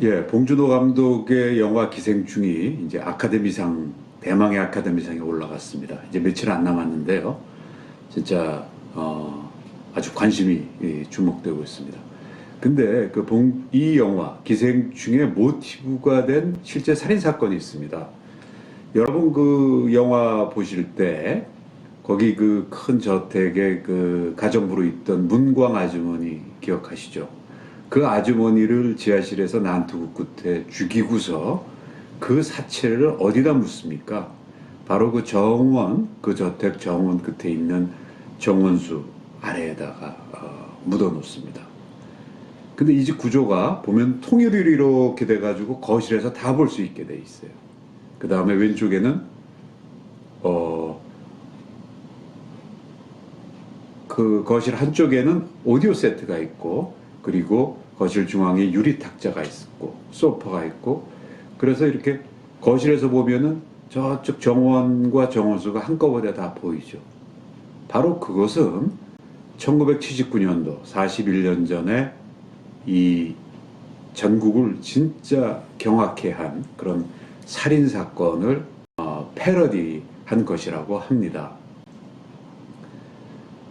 예, 봉준호 감독의 영화 기생충이 이제 아카데미상, 대망의 아카데미상에 올라갔습니다. 이제 며칠 안 남았는데요. 진짜, 아주 관심이 주목되고 있습니다. 근데 이 영화, 기생충의 모티브가 된 실제 살인사건이 있습니다. 여러분 그 영화 보실 때, 거기 그 큰 저택에 그 가정부로 있던 문광 아주머니 기억하시죠? 그 아주머니를 지하실에서 난투구 끝에 죽이고서 그 사체를 어디다 묻습니까? 바로 그 정원, 그 저택 정원 끝에 있는 정원수 아래에다가 묻어 놓습니다. 근데 이 집 구조가 보면 통일이 이렇게 돼가지고 거실에서 다 볼 수 있게 돼 있어요. 그 다음에 왼쪽에는 어, 그 거실 한쪽에는 오디오 세트가 있고, 그리고 거실 중앙에 유리 탁자가 있고 소파가 있고, 그래서 이렇게 거실에서 보면은 저쪽 정원과 정원수가 한꺼번에 다 보이죠. 바로 그것은 1979년도 41년 전에 이 전국을 진짜 경악해 한 그런 살인 사건을 패러디한 것이라고 합니다.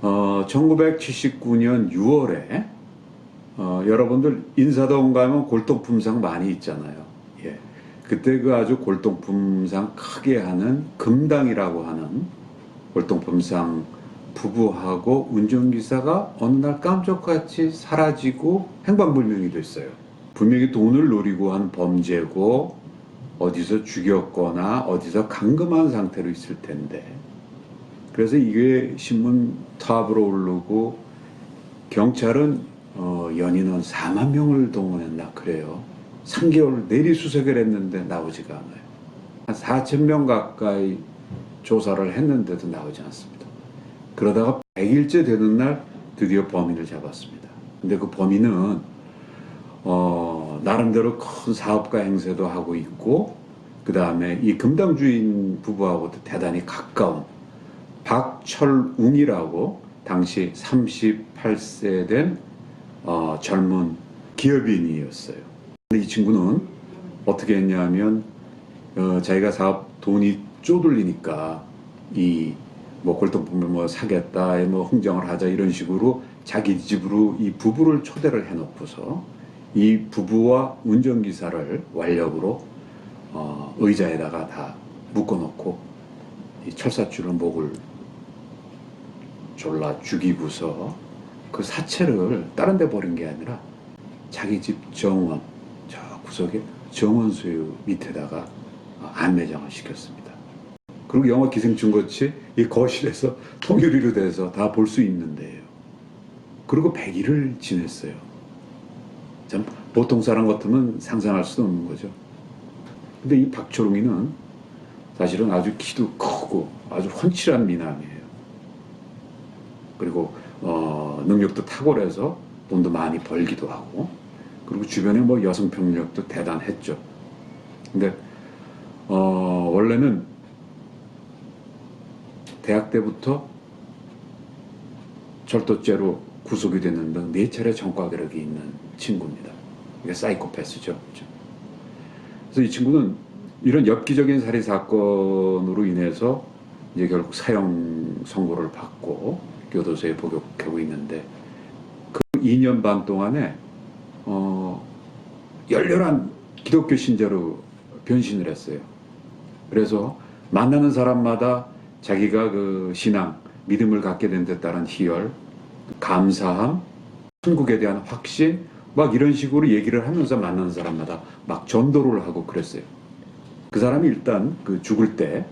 1979년 6월에 여러분들 인사동 가면 골동품상 많이 있잖아요. 예. 그때 그 아주 골동품상 크게 하는 금당이라고 하는 골동품상 부부하고 운전기사가 어느 날 깜짝같이 사라지고 행방불명이 됐어요. 분명히 돈을 노리고 한 범죄고 어디서 죽였거나 어디서 감금한 상태로 있을 텐데, 그래서 이게 신문 탑으로 오르고 경찰은 연인원 4만 명을 동원했나 그래요. 3개월 내리수색을 했는데 나오지가 않아요. 한 4천 명 가까이 조사를 했는데도 나오지 않습니다. 그러다가 100일째 되는 날 드디어 범인을 잡았습니다. 근데 그 범인은 나름대로 큰 사업가 행세도 하고 있고, 그 다음에 이 금당 주인 부부하고도 대단히 가까운 박철웅이라고 당시 38세 된 젊은 기업인이었어요. 근데 이 친구는 어떻게 했냐면 자기가 사업 돈이 쪼들리니까 이 뭐 골동품을 뭐 사겠다, 뭐 흥정을 하자 이런 식으로 자기 집으로 이 부부를 초대를 해놓고서 이 부부와 운전기사를 완력으로 의자에다가 다 묶어놓고 이 철사줄로 목을 졸라 죽이고서 그 사체를 다른 데 버린 게 아니라 자기 집 정원, 저 구석에 정원수유 밑에다가 안매장을 시켰습니다. 그리고 영화 기생충 같이 이 거실에서 통유리로 돼서 다 볼 수 있는데요. 그리고 100일을 지냈어요. 참 보통 사람 같으면 상상할 수도 없는 거죠. 근데 이 박초롱이는 사실은 아주 키도 크고 아주 훤칠한 미남이에요. 그리고 능력도 탁월해서 돈도 많이 벌기도 하고, 그리고 주변에 뭐 여성 병력도 대단했죠. 근데 원래는 대학 때부터 절도죄로 구속이 됐는데 4차례 전과 기록이 있는 친구입니다. 이게 사이코패스죠. 그래서 이 친구는 이런 엽기적인 살인 사건으로 인해서 이제 결국 사형 선고를 받고 교도소에 복역하고 있는데, 그 2년 반 동안에 열렬한 기독교 신자로 변신을 했어요. 그래서 만나는 사람마다 자기가 그 신앙, 믿음을 갖게 된 데 따른 희열, 감사함, 천국에 대한 확신, 막 이런 식으로 얘기를 하면서 만나는 사람마다 막 전도를 하고 그랬어요. 그 사람이 일단 그 죽을 때,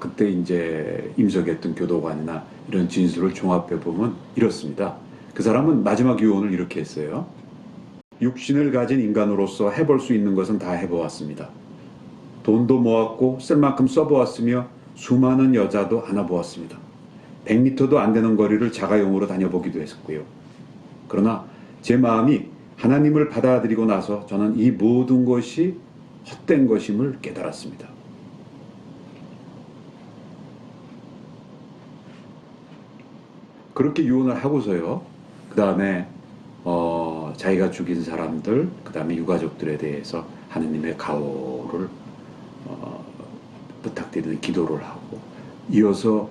그때 이제 임석했던 교도관이나 이런 진술을 종합해 보면 이렇습니다. 그 사람은 마지막 유언을 이렇게 했어요. 육신을 가진 인간으로서 해볼 수 있는 것은 다 해보았습니다. 돈도 모았고 쓸 만큼 써보았으며 수많은 여자도 안아보았습니다. 100m도 안 되는 거리를 자가용으로 다녀보기도 했었고요. 그러나 제 마음이 하나님을 받아들이고 나서 저는 이 모든 것이 헛된 것임을 깨달았습니다. 그렇게 유언을 하고서요, 그 다음에 자기가 죽인 사람들, 그 다음에 유가족들에 대해서 하느님의 가호를 부탁드리는 기도를 하고, 이어서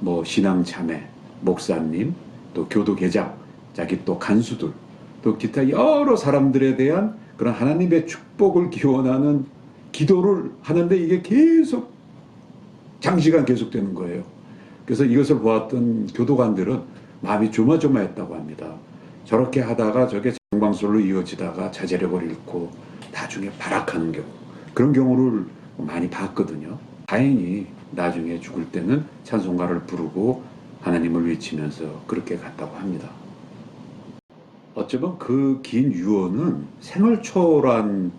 뭐 신앙자매, 목사님, 또 교도계장, 자기 또 간수들, 또 기타 여러 사람들에 대한 그런 하나님의 축복을 기원하는 기도를 하는데 이게 계속 장시간 계속되는 거예요. 그래서 이것을 보았던 교도관들은 마음이 조마조마했다고 합니다. 저렇게 하다가 저게 정방술로 이어지다가 자제력을 잃고 나중에 발악하는 경우, 그런 경우를 많이 봤거든요. 다행히 나중에 죽을 때는 찬송가를 부르고 하나님을 외치면서 그렇게 갔다고 합니다. 어쩌면 그 긴 유언은 생활초란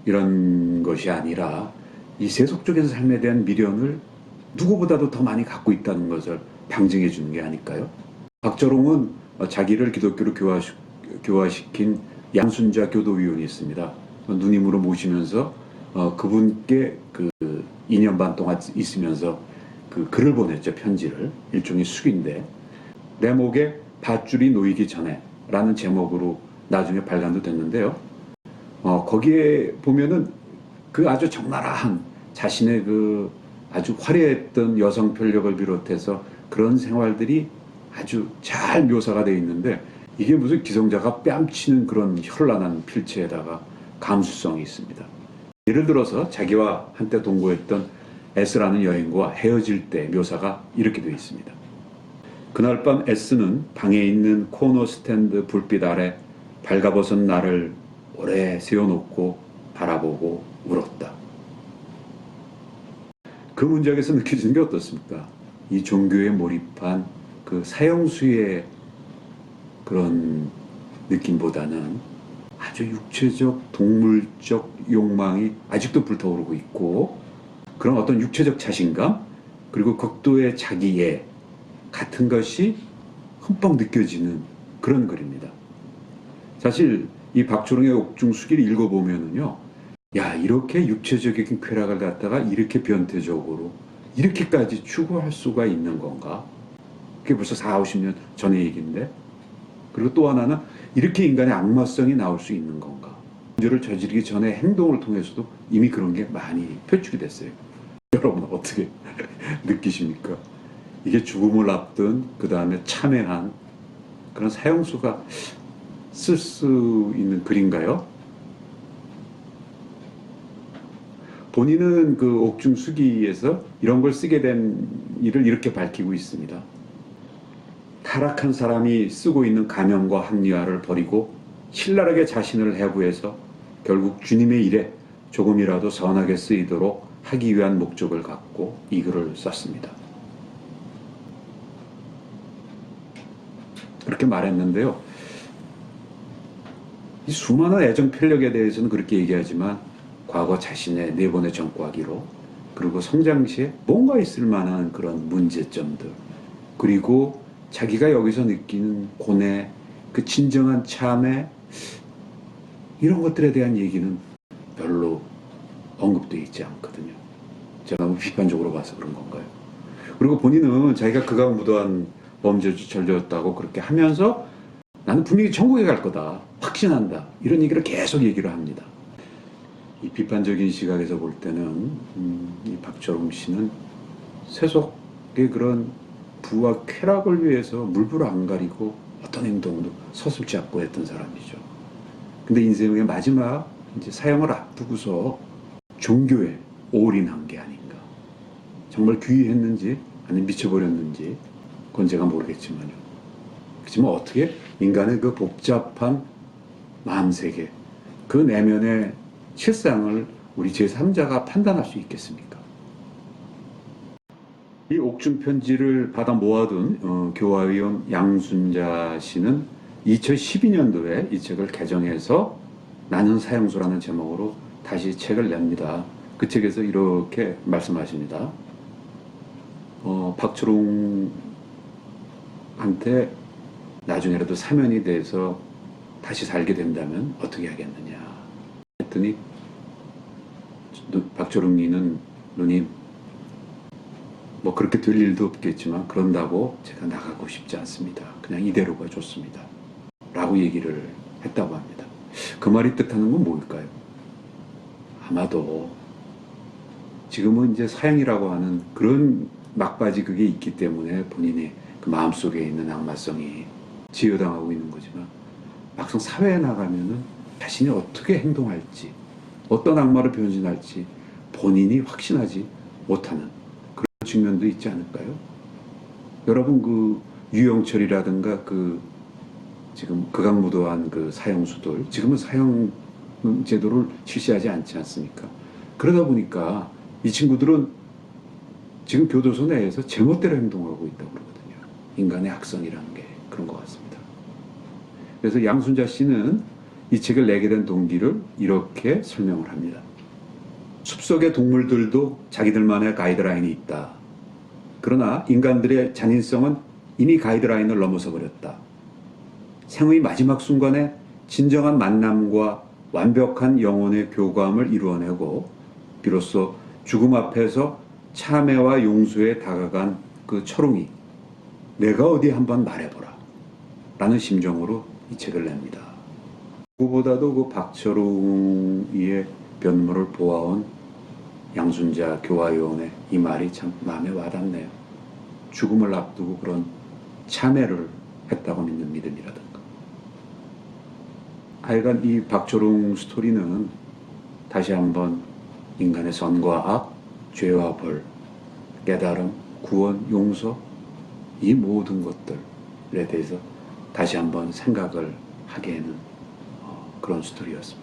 이런 것이 아니라 이 세속적인 삶에 대한 미련을 누구보다도 더 많이 갖고 있다는 것을 방증해 주는 게 아닐까요? 박저롱은 자기를 기독교로 교화시킨 양순자 교도위원이 있습니다. 누님으로 모시면서 그분께 그 2년 반 동안 있으면서 그 글을 보냈죠. 편지를. 일종의 수기인데, 내 목에 밧줄이 놓이기 전에 라는 제목으로 나중에 발간도 됐는데요. 거기에 보면은 그 아주 적나라한 자신의 그 아주 화려했던 여성 편력을 비롯해서 그런 생활들이 아주 잘 묘사가 되어 있는데, 이게 무슨 기성자가 뺨치는 그런 현란한 필체에다가 감수성이 있습니다. 예를 들어서 자기와 한때 동거했던 S라는 여인과 헤어질 때 묘사가 이렇게 되어 있습니다. 그날 밤 S는 방에 있는 코너 스탠드 불빛 아래 발가벗은 나를 오래 세워놓고 바라보고 울었다. 그 문장에서 느껴지는 게 어떻습니까? 이 종교에 몰입한 그 사형수의 그런 느낌보다는 아주 육체적, 동물적 욕망이 아직도 불타오르고 있고, 그런 어떤 육체적 자신감, 그리고 극도의 자기애 같은 것이 흠뻑 느껴지는 그런 글입니다. 사실 이 박초롱의 옥중수기를 읽어보면은요, 야, 이렇게 육체적인 쾌락을 갖다가 이렇게 변태적으로 이렇게까지 추구할 수가 있는 건가? 그게 벌써 40, 50년 전의 얘기인데, 그리고 또 하나는 이렇게 인간의 악마성이 나올 수 있는 건가? 문제를 저지르기 전에 행동을 통해서도 이미 그런 게 많이 표출이 됐어요. 여러분 어떻게 느끼십니까? 이게 죽음을 앞둔 그 다음에 참회한 그런 사형수가 쓸 수 있는 글인가요? 본인은 그 옥중수기에서 이런 걸 쓰게 된 일을 이렇게 밝히고 있습니다. 타락한 사람이 쓰고 있는 가면과 합리화를 버리고 신랄하게 자신을 해부해서 결국 주님의 일에 조금이라도 선하게 쓰이도록 하기 위한 목적을 갖고 이 글을 썼습니다. 그렇게 말했는데요. 이 수많은 애정 편력에 대해서는 그렇게 얘기하지만 과거 자신의 네 번의 전과기로, 그리고 성장 시에 뭔가 있을 만한 그런 문제점들, 그리고 자기가 여기서 느끼는 고뇌, 그 진정한 참회, 이런 것들에 대한 얘기는 별로 언급되어 있지 않거든요. 제가 너무 비판적으로 봐서 그런 건가요? 그리고 본인은 자기가 극악 무도한 범죄자였다고 그렇게 하면서 나는 분명히 천국에 갈 거다, 확신한다, 이런 얘기를 계속 얘기를 합니다. 이 비판적인 시각에서 볼 때는 이 박초롱 씨는 세속의 그런 부와 쾌락을 위해서 물불 안 가리고 어떤 행동도 서슴지 않고 했던 사람이죠. 근데 인생의 마지막 이제 사형을 앞두고서 종교에 올인한 게 아닌가. 정말 귀했는지 아니면 미쳐버렸는지 그건 제가 모르겠지만요. 그렇지만 어떻게 인간의 그 복잡한 마음세계, 그 내면의 실상을 우리 제3자가 판단할 수 있겠습니까? 이 옥중 편지를 받아 모아둔 교화위원 양순자 씨는 2012년도에 이 책을 개정해서 나는 사형수라는 제목으로 다시 책을 냅니다. 그 책에서 이렇게 말씀하십니다. 박초롱한테 나중에라도 사면이 돼서 다시 살게 된다면 어떻게 하겠느냐 했더니 박초롱이는 누님, 뭐 그렇게 될 일도 없겠지만 그런다고 제가 나가고 싶지 않습니다. 그냥 이대로가 좋습니다. 라고 얘기를 했다고 합니다. 그 말이 뜻하는 건 뭘까요? 아마도 지금은 이제 사형이라고 하는 그런 막바지 그게 있기 때문에 본인의 그 마음속에 있는 악마성이 지어당하고 있는 거지만 막상 사회에 나가면은 자신이 어떻게 행동할지 어떤 악마를 변신할지 본인이 확신하지 못하는 그런 측면도 있지 않을까요? 여러분 그 유영철이라든가 그 지금 극악무도한 그 사형수들 지금은 사형 제도를 실시하지 않지 않습니까? 그러다 보니까 이 친구들은 지금 교도소 내에서 제멋대로 행동하고 있다고 그러거든요. 인간의 악성이라는 게 그런 것 같습니다. 그래서 양순자 씨는 이 책을 내게 된 동기를 이렇게 설명을 합니다. 숲속의 동물들도 자기들만의 가이드라인이 있다. 그러나 인간들의 잔인성은 이미 가이드라인을 넘어서 버렸다. 생의 마지막 순간에 진정한 만남과 완벽한 영혼의 교감을 이루어내고 비로소 죽음 앞에서 참회와 용서에 다가간 그 철웅이 내가 어디 한번 말해보라 라는 심정으로 이 책을 냅니다. 그보다도 그 박철웅의 변모를 보아온 양순자 교화요원의 이 말이 참 마음에 와닿네요. 죽음을 앞두고 그런 참회를 했다고 믿는 믿음이라든가. 하여간 이 박철웅 스토리는 다시 한번 인간의 선과 악, 죄와 벌, 깨달음, 구원, 용서 이 모든 것들에 대해서 다시 한번 생각을 하게 하는 그런 스토리였습니다.